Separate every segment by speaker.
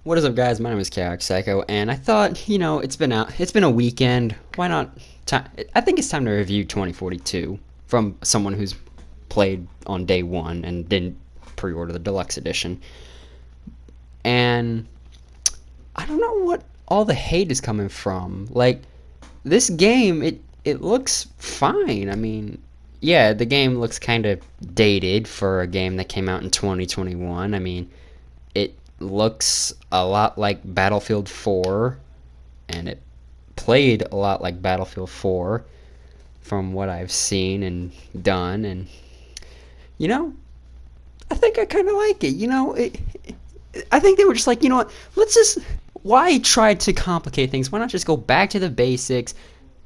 Speaker 1: What is up, guys? My name is Chaotic Psycho, and I thought, it's been a weekend. Why not? I think it's time to review 2042 from someone who's played on day one and didn't pre-order the deluxe edition. And I don't know what all the hate is coming from. Like, this game, it looks fine. I mean, yeah, the game looks kind of dated for a game that came out in 2021. I mean, it looks a lot like Battlefield 4, and it played a lot like Battlefield 4 from what I've seen and done. And, you know, I think I kind of like it. I think they were just like, you know what, let's just. Why try to complicate things? Why not just go back to the basics?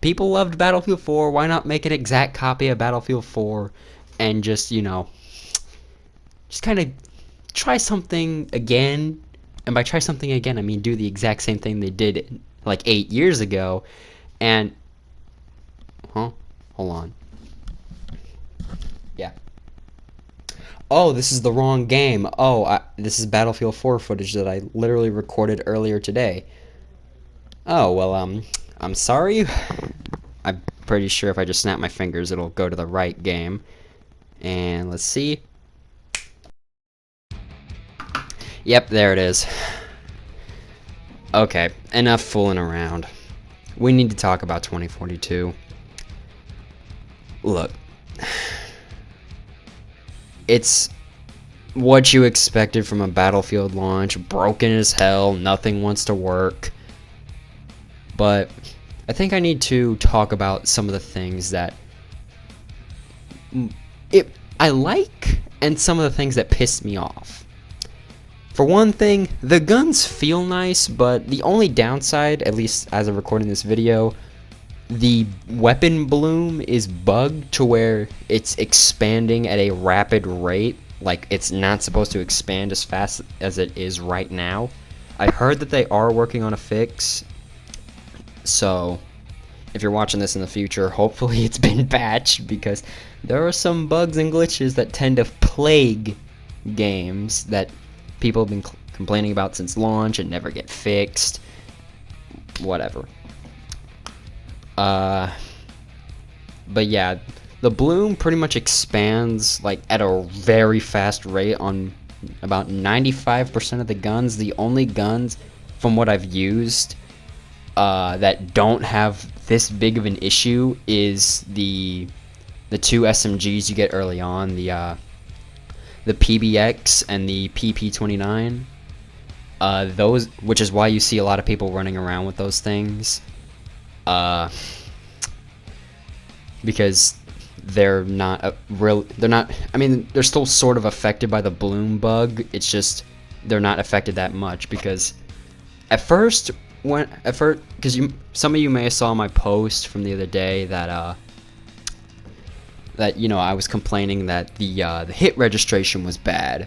Speaker 1: People loved Battlefield 4. Why not make an exact copy of Battlefield 4 and just kind of try something again? And by try something again, I mean do the exact same thing they did like 8 years ago. And, hold on. Yeah. Oh, this is the wrong game. This is Battlefield 4 footage that I literally recorded earlier today. Oh, well, I'm sorry. I'm pretty sure if I just snap my fingers, it'll go to the right game. And let's see. Yep, there it is. Okay, enough fooling around. We need to talk about 2042. Look. It's what you expected from a Battlefield launch. Broken as hell, nothing wants to work. But I think I need to talk about some of the things that I like and some of the things that pissed me off. For one thing, the guns feel nice, but the only downside, at least as of recording this video, the weapon bloom is bugged to where it's expanding at a rapid rate. Like, it's not supposed to expand as fast as it is right now. I heard that they are working on a fix. So, if you're watching this in the future, hopefully it's been patched, because there are some bugs and glitches that tend to plague games that people have been complaining about since launch and never get fixed. Whatever. But yeah, the bloom pretty much expands like at a very fast rate on about 95% of the guns. The only guns from what I've used that don't have this big of an issue is the two SMGs you get early on, the PBX and the PP29. Those, which is why you see a lot of people running around with those things. Because they're not I mean, they're still sort of affected by the bloom bug. It's just they're not affected that much, because at first, because some of you may have saw my post from the other day that I was complaining that the hit registration was bad.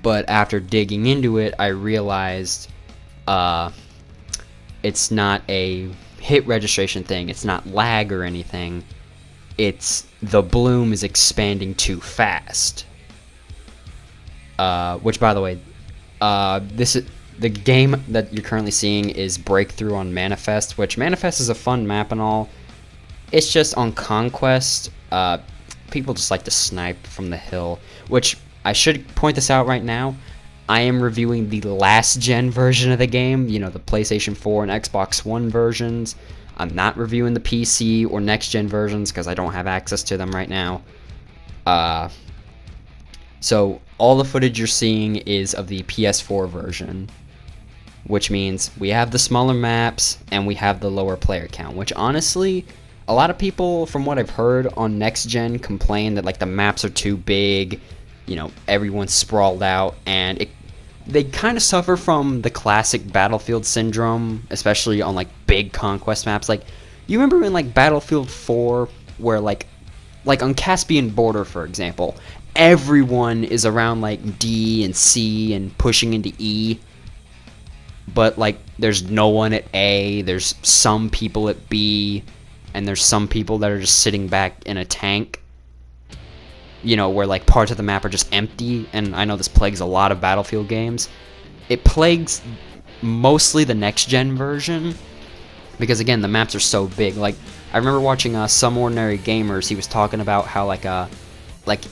Speaker 1: But after digging into it, I realized it's not a hit registration thing. It's not lag or anything. It's the bloom is expanding too fast. Which, by the way, this is the game that you're currently seeing is Breakthrough on Manifest, which Manifest is a fun map and all. It's just on Conquest, people just like to snipe from the hill, which I should point this out right now. I am reviewing the last gen version of the game, the PlayStation 4 and Xbox One versions. I'm not reviewing the PC or next gen versions because I don't have access to them right now. So all the footage you're seeing is of the PS4 version, which means we have the smaller maps and we have the lower player count, which honestly, a lot of people, from what I've heard on next gen, complain that like the maps are too big, everyone's sprawled out, and they kind of suffer from the classic Battlefield syndrome, especially on like big conquest maps. Like, you remember in like Battlefield 4 where like on Caspian Border, for example, everyone is around like D and C and pushing into E, but like there's no one at A, there's some people at B, and there's some people that are just sitting back in a tank, where like parts of the map are just empty. And I know this plagues a lot of Battlefield games. it plagues mostly the next gen version, because again the maps are so big. Like I remember watching Some Ordinary Gamers. He was talking about how like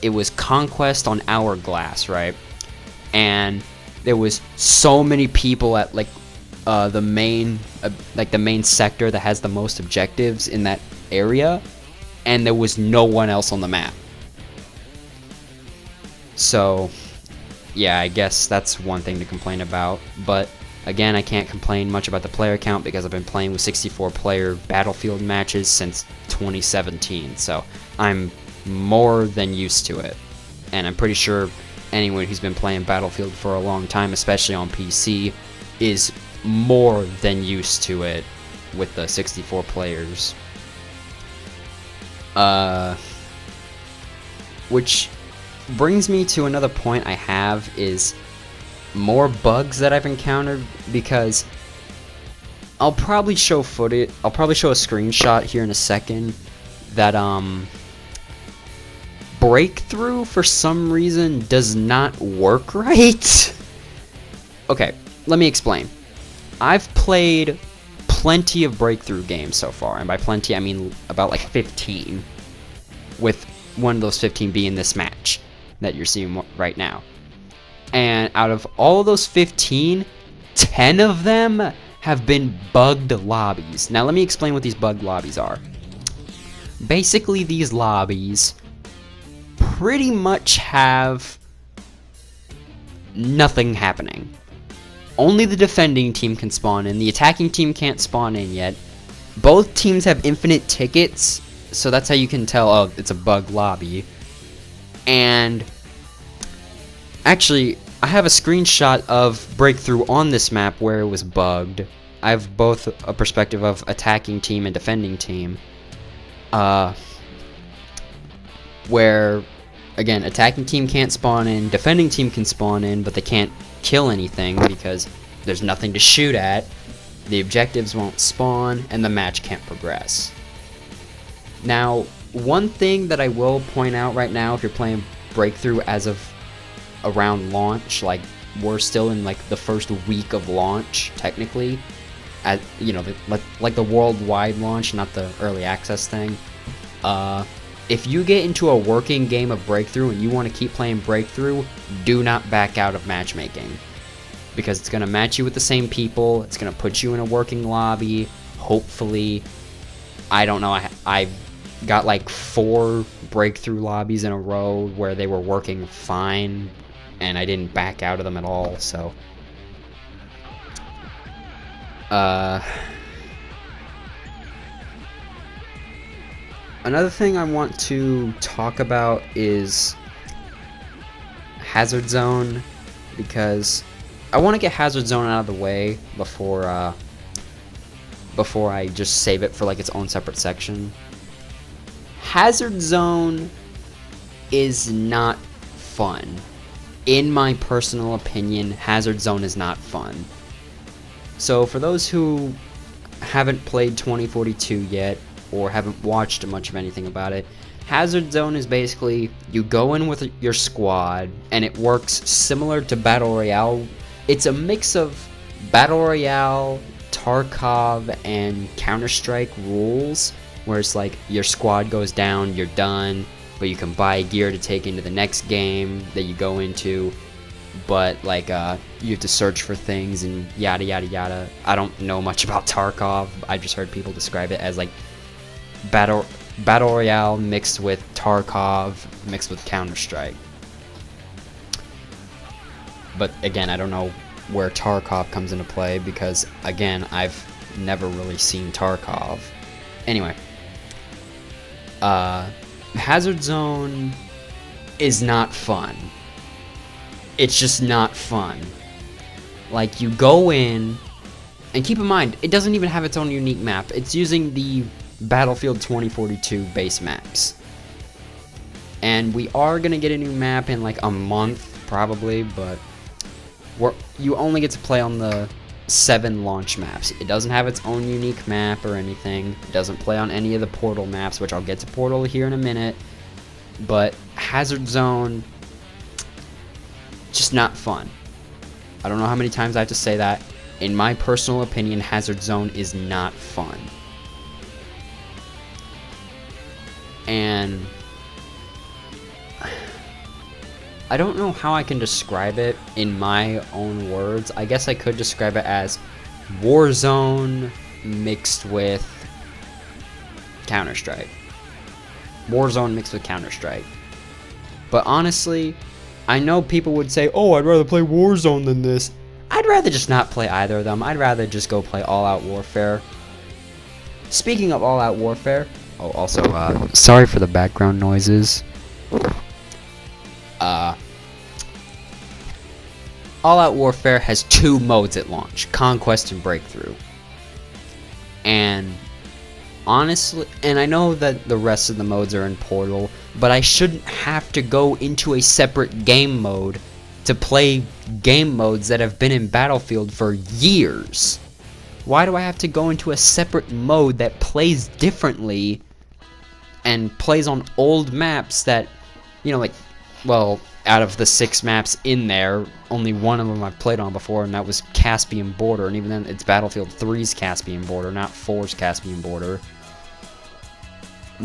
Speaker 1: it was Conquest on Hourglass, right? And there was so many people at like the main sector that has the most objectives in that area, and there was no one else on the map. So yeah, I guess that's one thing to complain about. But again, I can't complain much about the player count because I've been playing with 64-player Battlefield matches since 2017, so I'm more than used to it. And I'm pretty sure anyone who's been playing Battlefield for a long time, especially on PC, is more than used to it with the 64 players. Which brings me to another point I have, is more bugs that I've encountered, because I'll probably show a screenshot here in a second that Breakthrough for some reason does not work right. Okay, let me explain. I've played plenty of Breakthrough games so far, and by plenty I mean about like 15, with one of those 15 being this match that you're seeing right now. And out of all of those 15, 10 of them have been bugged lobbies. Now let me explain what these bugged lobbies are. Basically, these lobbies pretty much have nothing happening. Only the defending team can spawn in. The attacking team can't spawn in yet. Both teams have infinite tickets, so that's how you can tell, oh, it's a bugged lobby. And actually, I have a screenshot of Breakthrough on this map where it was bugged. I have both a perspective of attacking team and defending team. Where, again, attacking team can't spawn in, defending team can spawn in, but they can't kill anything because there's nothing to shoot at, the objectives won't spawn, and the match can't progress. Now, one thing that I will point out right now, if you're playing Breakthrough as of around launch, like we're still in like the first week of launch technically, at like the worldwide launch, not the early access thing. If you get into a working game of Breakthrough and you want to keep playing Breakthrough, do not back out of matchmaking, because it's going to match you with the same people. It's going to put you in a working lobby, hopefully. I don't know, I've got like 4 Breakthrough lobbies in a row where they were working fine and I didn't back out of them at all, so another thing I want to talk about is Hazard Zone, because I want to get Hazard Zone out of the way before I just save it for like its own separate section. Hazard Zone is not fun. In my personal opinion, Hazard Zone is not fun. So for those who haven't played 2042 yet, or haven't watched much of anything about it, Hazard Zone is basically, you go in with your squad, and it works similar to Battle Royale. It's a mix of Battle Royale, Tarkov, and Counter-Strike rules, where it's like your squad goes down, you're done, but you can buy gear to take into the next game that you go into, but like you have to search for things and yada yada yada. I don't know much about Tarkov. I just heard people describe it as like Battle Royale mixed with Tarkov mixed with Counter-Strike. But again, I don't know where Tarkov comes into play, because again, I've never really seen Tarkov. Anyway, Hazard Zone is not fun. It's just not fun. Like, you go in, and keep in mind, it doesn't even have its own unique map. It's using the Battlefield 2042 base maps. And we are gonna get a new map in like a month, probably, but you only get to play on the 7 launch maps. It doesn't have its own unique map or anything. It doesn't play on any of the Portal maps, which I'll get to Portal here in a minute. But Hazard Zone, just not fun. I don't know how many times I have to say that. In my personal opinion, Hazard Zone is not fun. And I don't know how I can describe it in my own words. I guess I could describe it as Warzone mixed with Counter-Strike. Warzone mixed with Counter-Strike. But honestly, I know people would say, oh, I'd rather play Warzone than this. I'd rather just not play either of them. I'd rather just go play All Out Warfare. Speaking of All Out Warfare, oh, also, sorry for the background noises. All Out Warfare has 2 modes at launch, Conquest and Breakthrough. And honestly, and I know that the rest of the modes are in Portal, but I shouldn't have to go into a separate game mode to play game modes that have been in Battlefield for years. Why do I have to go into a separate mode that plays differently and plays on old maps that, you know, like, well, out of the 6 maps in there, only one of them I've played on before, and that was Caspian Border, and even then it's Battlefield 3's Caspian Border, not 4's Caspian Border.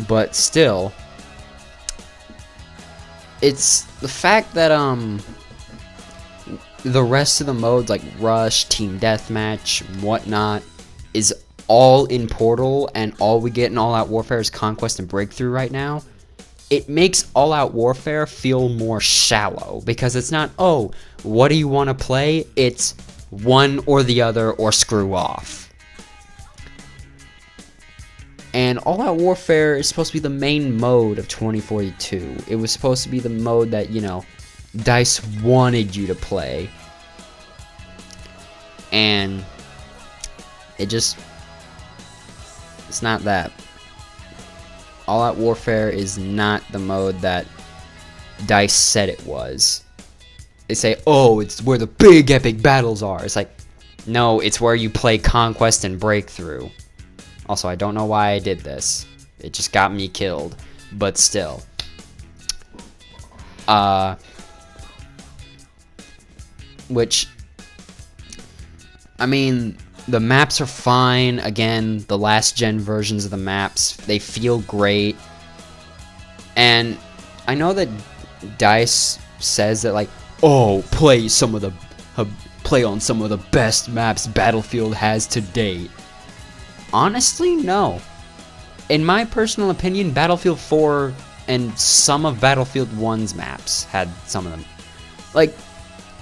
Speaker 1: But still, it's the fact that the rest of the modes like Rush, Team Deathmatch, whatnot, is all in Portal, and all we get in All Out Warfare is Conquest and Breakthrough right now. It makes All Out Warfare feel more shallow, because it's not, oh, what do you want to play? It's one or the other, or screw off. And All Out Warfare is supposed to be the main mode of 2042. It was supposed to be the mode that, you know, DICE wanted you to play. And it's not that. All Out Warfare is not the mode that DICE said it was. They say, oh, it's where the big epic battles are. It's like, no, it's where you play Conquest and Breakthrough. Also, I don't know why I did this. It just got me killed. But still. Which, I mean, the maps are fine. Again, the last gen versions of the maps, they feel great. And I know that DICE says that, like, oh, play on some of the best maps Battlefield has to date. Honestly, no. In my personal opinion, Battlefield 4 and some of Battlefield 1's maps had some of them. Like,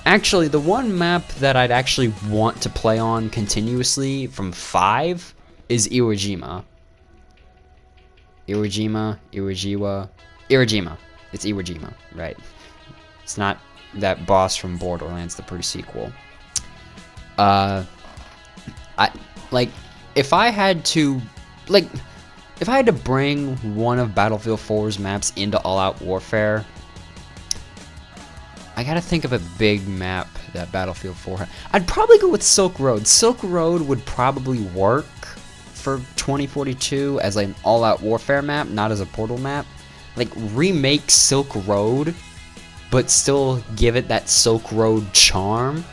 Speaker 1: actually, the one map that I'd actually want to play on continuously from 5 is Iwo Jima. Iwo Jima. It's Iwo Jima, right. It's not that boss from Borderlands, the pre-sequel. If I had to bring one of Battlefield 4's maps into All Out Warfare, I gotta think of a big map that Battlefield 4 had. I'd probably go with Silk Road. Silk Road would probably work for 2042 as like an all-out warfare map, not as a Portal map. Like, remake Silk Road, but still give it that Silk Road charm,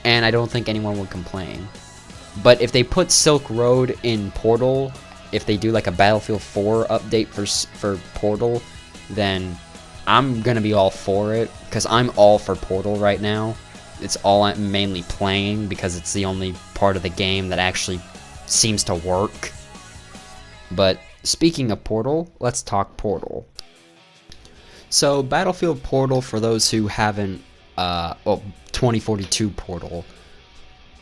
Speaker 1: and I don't think anyone would complain. But if they put Silk Road in Portal, if they do like a Battlefield 4 update for Portal, then I'm gonna be all for it, because I'm all for Portal right now. It's all I'm mainly playing, because it's the only part of the game that actually seems to work. But speaking of Portal, let's talk Portal. So Battlefield Portal, for those who haven't, 2042 Portal,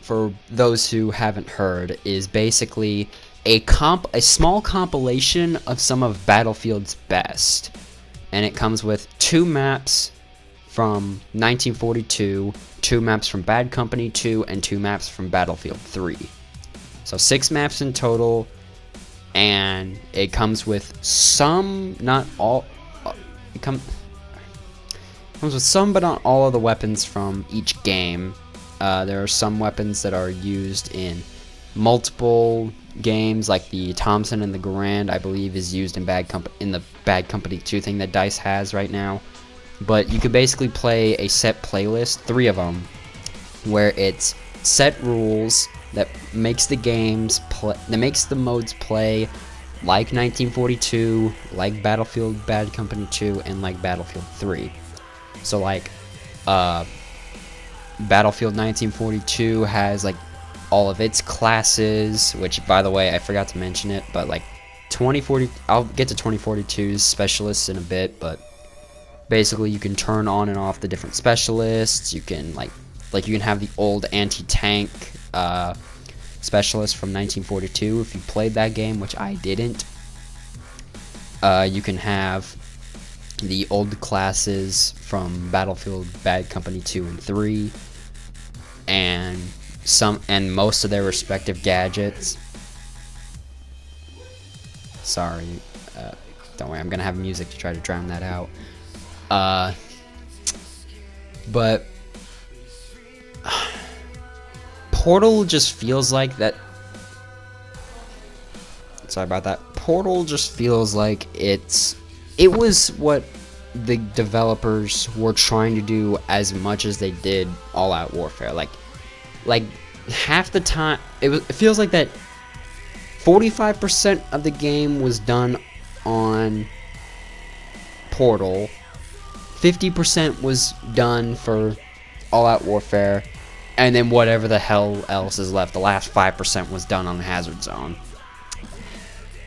Speaker 1: for those who haven't heard, is basically a small compilation of some of Battlefield's best. And it comes with 2 maps from 1942, 2 maps from Bad Company 2, and 2 maps from Battlefield 3. So 6 maps in total, and it comes with some, not all, it comes with some but not all of the weapons from each game. There are some weapons that are used in multiple games, like the Thompson and the Garand, I believe, is used in the Bad Company 2 thing that DICE has right now. But you could basically play a set playlist, 3 of them, where it's set rules that makes the modes play like 1942, like Battlefield Bad Company 2, and like Battlefield 3. So like Battlefield 1942 has like all of its classes, which by the way I forgot to mention it, but like 2040, I'll get to 2042's specialists in a bit, but basically you can turn on and off the different specialists. You can like you can have the old anti-tank specialist from 1942 if you played that game, which I didn't. You can have the old classes from Battlefield Bad Company 2 and 3, and most of their respective gadgets. Sorry, don't worry, I'm gonna have music to try to drown that out. But Portal just feels like that. Sorry about that. Portal just feels like it was what the developers were trying to do as much as they did All Out Warfare. Like half the time, it feels like that 45% of the game was done on Portal, 50% was done for All Out Warfare, and then whatever the hell else is left, the last 5% was done on Hazard Zone.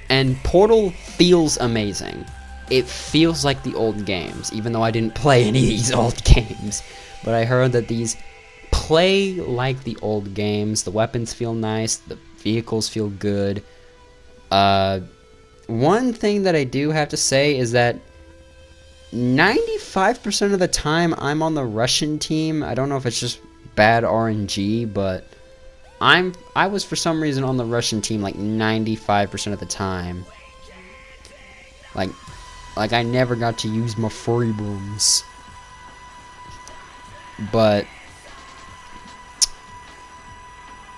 Speaker 1: And Portal feels amazing. It feels like the old games, even though I didn't play any of these old games. But I heard that these play like the old games. The weapons feel nice, the vehicles feel good. One thing that I do have to say is that 95% of the time I'm on the Russian team. I don't know if it's just bad RNG, but I was for some reason on the Russian team like 95% of the time. Like I never got to use my free booms. But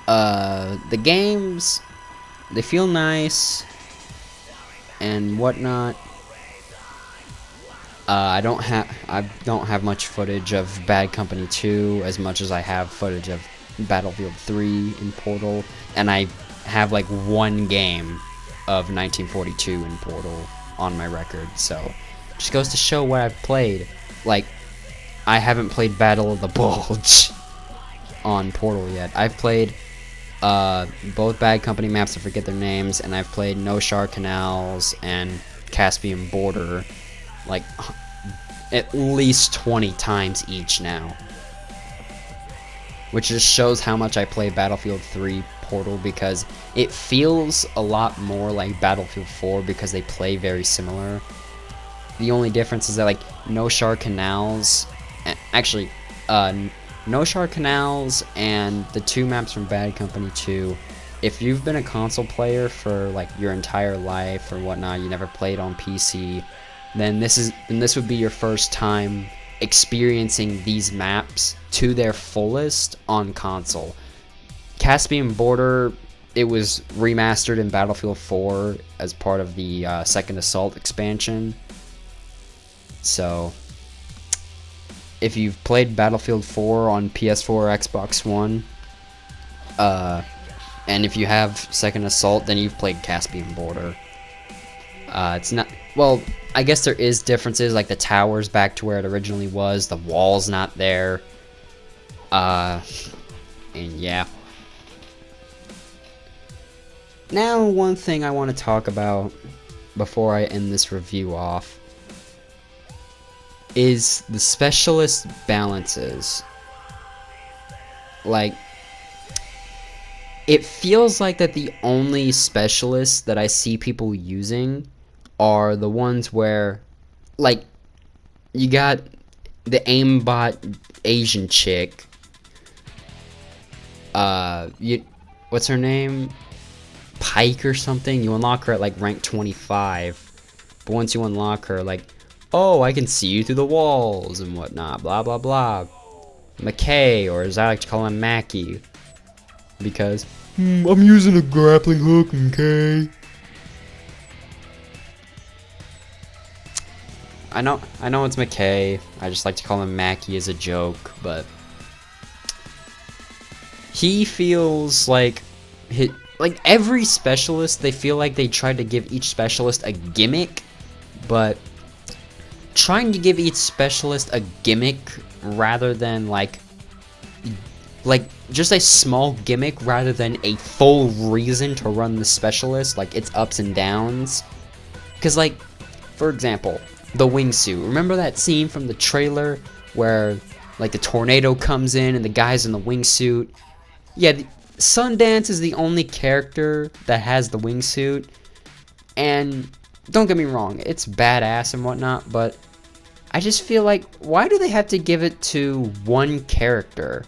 Speaker 1: the games, they feel nice and whatnot. I don't have much footage of Bad Company 2 as much as I have footage of Battlefield 3 in Portal, and I have like one game of 1942 in Portal on my record, so just goes to show what I've played. Like, I haven't played Battle of the Bulge on Portal yet. I've played both Bad Company maps, I forget their names, and I've played No Shar Canals and Caspian Border like at least 20 times each now, which just shows how much I play Battlefield 3 Portal, because it feels a lot more like Battlefield 4 because they play very similar. The only difference is that like No Shar Canals, actually No Shar Canals and the two maps from Bad Company 2, if you've been a console player for like your entire life or whatnot, you never played on PC, then this would be your first time experiencing these maps to their fullest on console. Caspian Border, it was remastered in Battlefield 4 as part of the Second Assault expansion. So if you've played Battlefield 4 on PS4 or Xbox One, and if you have Second Assault, then you've played Caspian Border. It's not, well, I guess there is differences, like the tower's back to where it originally was, the wall's not there, and yeah. Now, one thing I want to talk about before I end this review off is the specialist balances. Like, it feels like that the only specialists that I see people using are the ones where, like, you got the aimbot Asian chick. What's her name? Pike or something. You unlock her at like rank 25. But once you unlock her, like, oh, I can see you through the walls and whatnot, blah blah blah. McKay, or as I like to call him, Mackie, because I'm using a grappling hook, McKay. I know it's McKay. I just like to call him Mackie as a joke, but he feels like like every specialist, they feel like they tried to give each specialist a gimmick, but trying to give each specialist a gimmick rather than like just a small gimmick rather than a full reason to run the specialist, like its ups and downs. Because, like, for example, the wingsuit. Remember that scene from the trailer where, like, the tornado comes in and the guy's in the wingsuit? Yeah, Sundance is the only character that has the wingsuit. And don't get me wrong, it's badass and whatnot, but I just feel like, why do they have to give it to one character?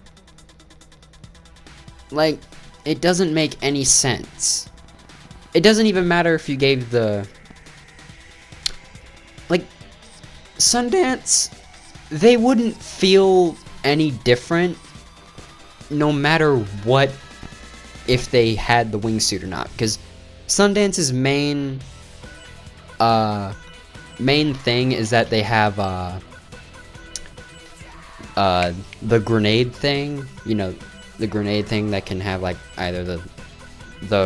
Speaker 1: Like, it doesn't make any sense. It doesn't even matter if you gave the... Like, Sundance, they wouldn't feel any different no matter what if they had the wingsuit or not. Because Sundance's main thing is that they have the grenade thing, you know, the grenade thing that can have like either the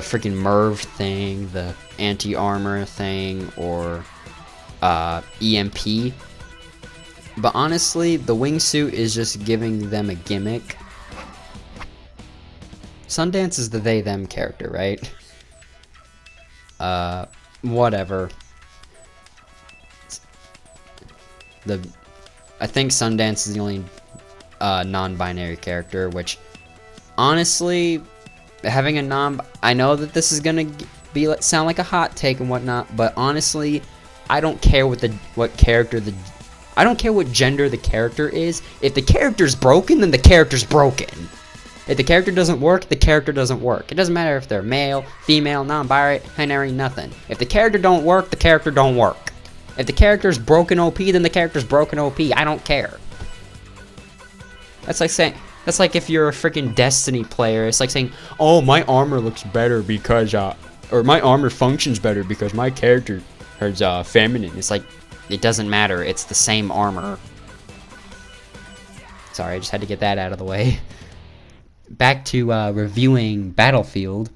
Speaker 1: freaking MERV thing, the anti-armor thing, or EMP. But honestly, the wingsuit is just giving them a gimmick. Sundance is the they-them character, right? Whatever. I think Sundance is the only non-binary character, which honestly, having a I know that this is gonna sound like a hot take and whatnot, but honestly, I don't care I don't care what gender the character is. If the character's broken, then the character's broken. If the character doesn't work, the character doesn't work. It doesn't matter if they're male, female, non-binary, nothing. If the character don't work, the character don't work. If the character's broken OP, then the character's broken OP. I don't care. That's like if you're a freaking Destiny player. It's like saying, oh, my armor looks better because, or my armor functions better because my character is feminine. It's like, it doesn't matter. It's the same armor. Sorry, I just had to get that out of the way. Back to reviewing Battlefield.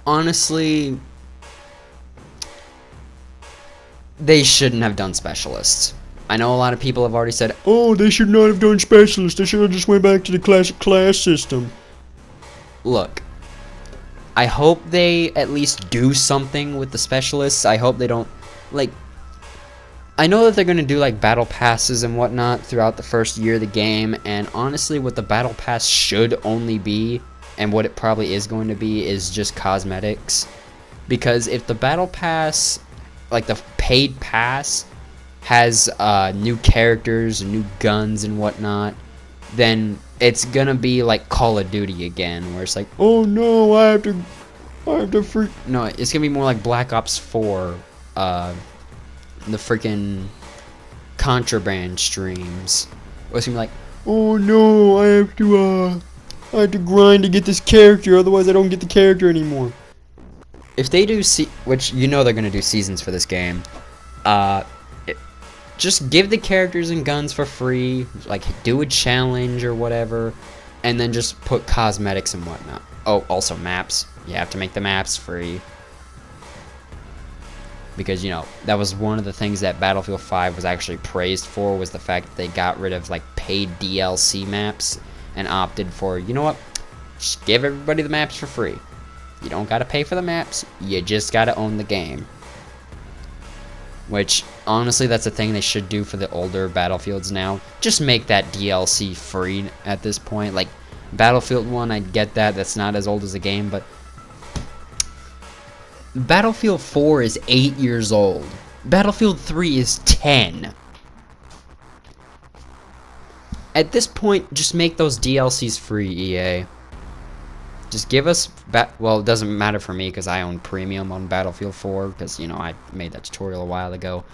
Speaker 1: Honestly, they shouldn't have done specialists. I know a lot of people have already said, oh, they should not have done specialists. They should have just went back to the classic class system. Look, I hope they at least do something with the specialists. I hope they don't, like, I know that they're going to do, like, battle passes and whatnot throughout the first year of the game, and honestly, what the battle pass should only be, and what it probably is going to be, is just cosmetics. Because if the battle pass, like, the paid pass, has new characters, new guns and whatnot, then it's gonna be like Call of Duty again, where it's like, oh no, I have to freak. No, it's gonna be more like Black Ops 4, the freaking contraband streams. Or it's gonna be like, oh no, I have to grind to get this character, otherwise I don't get the character anymore. If they do which you know they're gonna do seasons for this game, just give the characters and guns for free, like do a challenge or whatever, and then just put cosmetics and whatnot. Oh, also maps. You have to make the maps free. Because, you know, that was one of the things that Battlefield 5 was actually praised for, was the fact that they got rid of, like, paid DLC maps and opted for, you know what, just give everybody the maps for free. You don't gotta pay for the maps, you just gotta own the game. Which, honestly, that's a thing they should do for the older Battlefields now. Just make that DLC free at this point. Like, Battlefield 1, I get that, that's not as old as the game, but Battlefield 4 is 8 years old. Battlefield 3 is 10. At this point, just make those DLCs free, EA. Just give us... well, it doesn't matter for me because I own Premium on Battlefield 4 because, you know, I made that tutorial a while ago.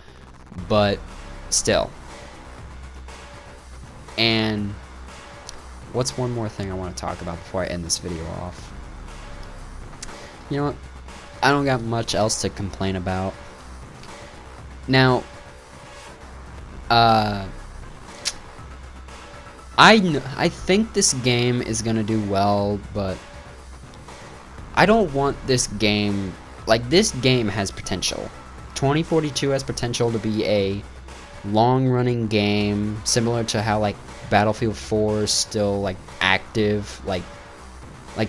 Speaker 1: But, still. And what's one more thing I want to talk about before I end this video off? You know what? I don't got much else to complain about. Now, I think this game is gonna do well, but I don't want this game, like, this game has potential. 2042 has potential to be a long-running game, similar to how, like, Battlefield 4 is still, like, active, like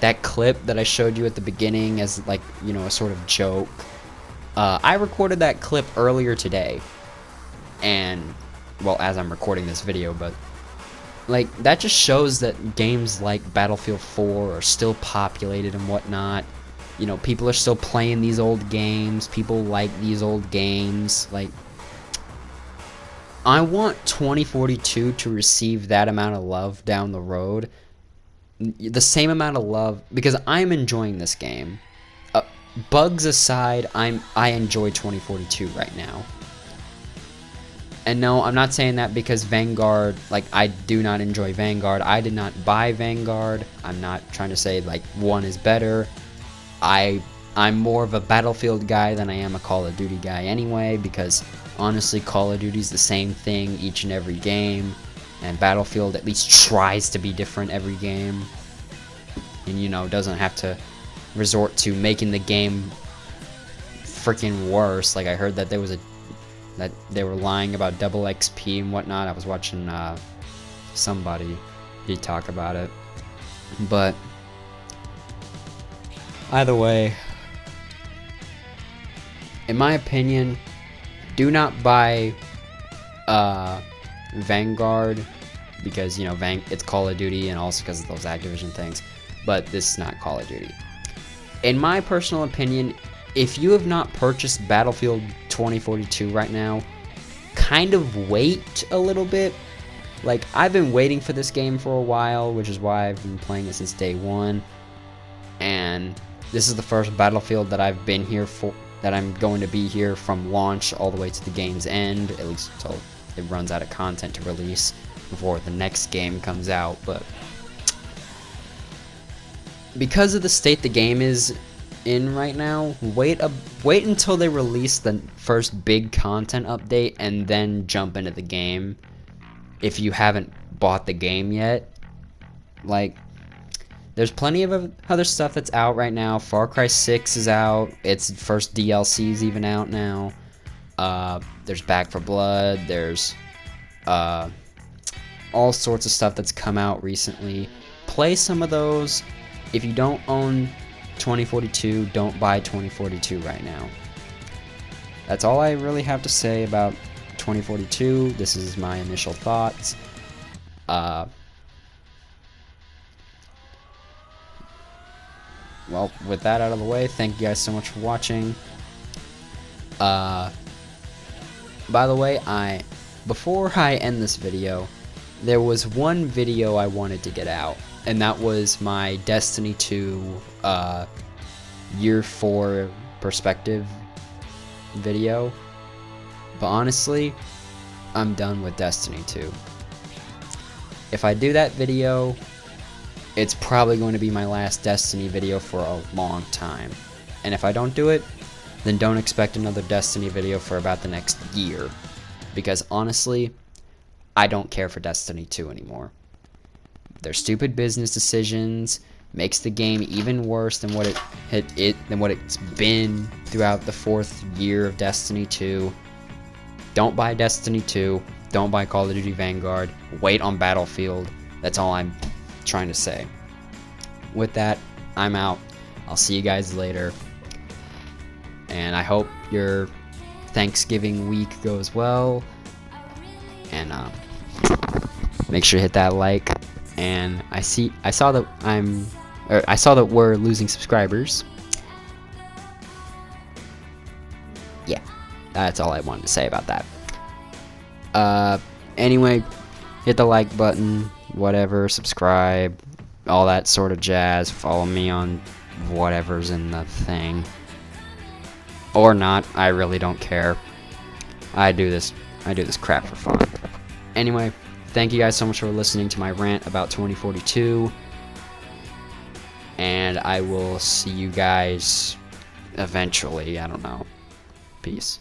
Speaker 1: that clip that I showed you at the beginning as, like, you know, a sort of joke. I recorded that clip earlier today, and, well, as I'm recording this video, but, like, that just shows that games like Battlefield 4 are still populated and whatnot. You know, people are still playing these old games, people like these old games, like, I want 2042 to receive that amount of love down the road, the same amount of love, because I'm enjoying this game. Bugs aside, I enjoy 2042 right now. And no, I'm not saying that because Vanguard, like, I do not enjoy Vanguard. I did not buy Vanguard. I'm not trying to say, like, one is better. I'm more of a Battlefield guy than I am a Call of Duty guy anyway, because honestly, Call of Duty's the same thing each and every game, and Battlefield at least tries to be different every game, and, you know, doesn't have to resort to making the game freaking worse. Like, I heard that that they were lying about double XP and whatnot. I was watching somebody talk about it, but either way, in my opinion, do not buy Vanguard, because, you know, it's Call of Duty, and also because of those Activision things, but this is not Call of Duty. In my personal opinion, if you have not purchased Battlefield 2042 right now, kind of wait a little bit. Like, I've been waiting for this game for a while, which is why I've been playing it since day one, and this is the first Battlefield that I've been here for, that I'm going to be here from launch all the way to the game's end, at least until it runs out of content to release before the next game comes out. But because of the state the game is in right now, wait until they release the first big content update and then jump into the game if you haven't bought the game yet. Like, there's plenty of other stuff that's out right now. Far Cry 6 is out. Its first DLC is even out now. There's Back 4 Blood. There's all sorts of stuff that's come out recently. Play some of those. If you don't own 2042, don't buy 2042 right now. That's all I really have to say about 2042. This is my initial thoughts. Well, with that out of the way, thank you guys so much for watching. By the way, before I end this video, there was one video I wanted to get out, and that was my Destiny 2 Year 4 perspective video. But honestly, I'm done with Destiny 2. If I do that video, it's probably going to be my last Destiny video for a long time. And if I don't do it, then don't expect another Destiny video for about the next year. Because honestly, I don't care for Destiny 2 anymore. Their stupid business decisions makes the game even worse than what it's been throughout the 4th year of Destiny 2. Don't buy Destiny 2. Don't buy Call of Duty Vanguard. Wait on Battlefield. That's all I'm trying to say. With that, I'm out. I'll see you guys later. And I hope your Thanksgiving week goes well. And make sure to hit that like. And I saw that we're losing subscribers. Yeah, that's all I wanted to say about that. Anyway, hit the like button, whatever, subscribe, all that sort of jazz. Follow me on whatever's in the thing. Or not, I really don't care. I do this crap for fun. Anyway, thank you guys so much for listening to my rant about 2042. And I will see you guys eventually, I don't know. Peace.